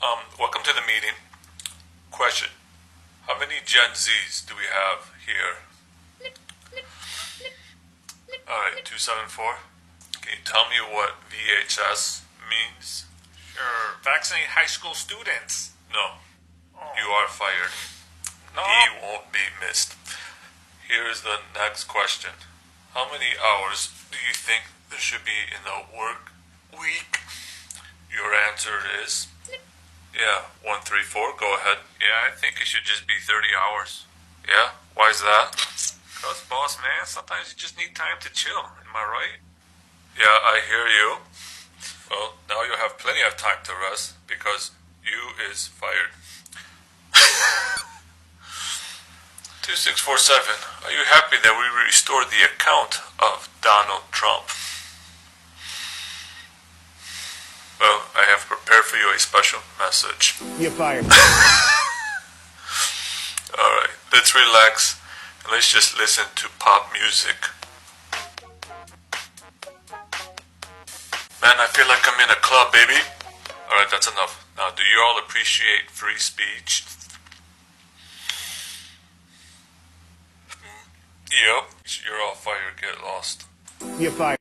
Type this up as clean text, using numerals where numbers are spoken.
Welcome to the meeting. Question. How many Gen Zs do we have here? Alright, 274. Can you tell me what VHS means? Sure. Vaccinate high school students. No. Oh. You are fired. No. He won't be missed. Here is the next question. How many hours do you think there should be in the work week? Your answer is? Yeah, 134. Go ahead. Yeah, I think it should just be 30 hours. Yeah? Why is that? Because, boss man, sometimes you just need time to chill. Am I right? Yeah, I hear you. Well, now you have plenty of time to rest because you is fired. 2647. Are you happy that we restored the account of Donald Trump? Well, I have prepared for you a special message. You're fired. Alright, let's relax and let's just listen to pop music. Man, I feel like I'm in a club, baby. Alright, that's enough. Now, do you all appreciate free speech? Yep, you're all fired. Get lost. You're fired.